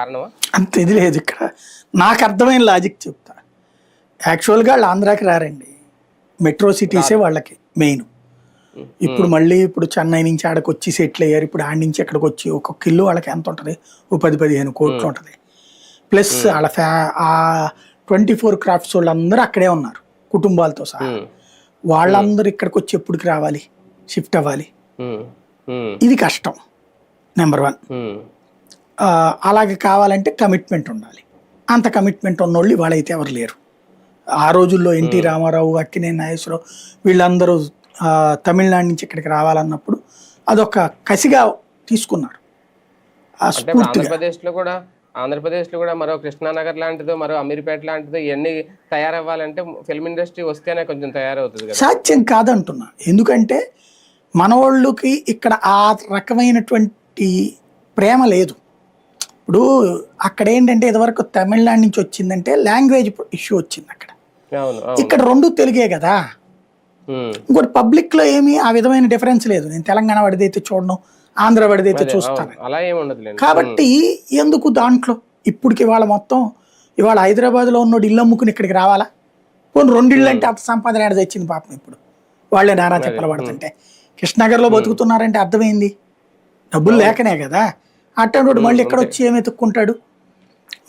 కారణమా? అంత ఇది లేదు ఇక్కడ. నాకు అర్థమైన లాజిక్ చెప్తా. యాక్చువల్గా వాళ్ళు ఆంధ్రాకి రారండి, మెట్రో సిటీసే వాళ్ళకి మెయిన్. ఇప్పుడు మళ్ళీ ఇప్పుడు చెన్నై నుంచి ఆడకు వచ్చి సెటిల్ అయ్యారు. ఇప్పుడు ఆడి నుంచి ఎక్కడికి వచ్చి ఒక్కొక్క ఇల్లు వాళ్ళకి ఎంత ఉంటుంది, ఓ 10-15 కోట్లు ఉంటుంది. ప్లస్ వాళ్ళ ఆ 24 క్రాఫ్ట్స్ వాళ్ళందరూ అక్కడే ఉన్నారు కుటుంబాలతో సహా. వాళ్ళందరూ ఇక్కడికి వచ్చి ఎప్పటికి రావాలి, షిఫ్ట్ అవ్వాలి. ఇది కష్టం నెంబర్ 1. అలాగే కావాలంటే కమిట్మెంట్ ఉండాలి. అంత కమిట్మెంట్ ఉన్నోళ్ళు వాళ్ళైతే ఎవరు లేరు. ఆ రోజుల్లో ఎన్టీ రామారావు, అక్కినేని నాగేశ్వరరావు వీళ్ళందరూ తమిళనాడు నుంచి ఇక్కడికి రావాలన్నప్పుడు అదొక కసిగా తీసుకున్నారు. ఆంధ్రప్రదేశ్లో కూడా మరో కృష్ణానగర్ లాంటిదో, మరో అమీర్పేట లాంటిదో ఇవన్నీ తయారవ్వాలంటే ఫిల్మ్ ఇండస్ట్రీ వస్తేనే కొంచెం తయారవుతుంది కదా. సాధ్యం కాదంటున్నా. ఎందుకంటే మన వాళ్ళకి ఇక్కడ ఆ రకమైనటువంటి ప్రేమ లేదు. ఇప్పుడు అక్కడ ఏంటంటే ఇదివరకు తమిళనాడు నుంచి వచ్చిందంటే లాంగ్వేజ్ ఇష్యూ వచ్చింది అక్కడ. ఇక్కడ 2 తెలుగే కదా. ఇంకోటి పబ్లిక్ లో ఏమి ఆ విధమైన డిఫరెన్స్ లేదు. నేను తెలంగాణ వాడిదైతే చూడను, ఆంధ్ర వాడిదైతే చూస్తాను. కాబట్టి ఎందుకు దాంట్లో ఇప్పటికి ఇవాళ మొత్తం ఇవాళ హైదరాబాద్ లో ఉన్నోడు ఇల్లు అమ్ముకుని ఇక్కడికి రావాలా? కొన్ని 2 ఇళ్ళు అంటే అంత సంపాదన ఏడ తెచ్చింది పాపం. ఇప్పుడు వాళ్ళే నారా చెప్పలు పడుతుంటే కృష్ణనగర్ లో బతుకుతున్నారంటే అర్థమైంది డబ్బులు లేకనే కదా. అట్టండి మళ్ళీ ఇక్కడ వచ్చి ఏమి ఎత్తుక్కుంటాడు.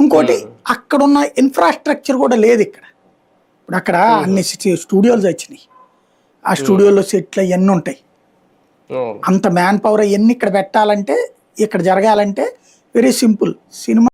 ఇంకోటి అక్కడున్న ఇన్ఫ్రాస్ట్రక్చర్ కూడా లేదు ఇక్కడ. ఇప్పుడు అక్కడ అన్ని స్టూడియోలు వచ్చినాయి. ఆ స్టూడియోలో సెట్లు అవన్నీ ఉంటాయి. అంత మ్యాన్ పవర్ అవన్నీ ఇక్కడ పెట్టాలంటే, ఇక్కడ జరగాలంటే వెరీ సింపుల్. సినిమా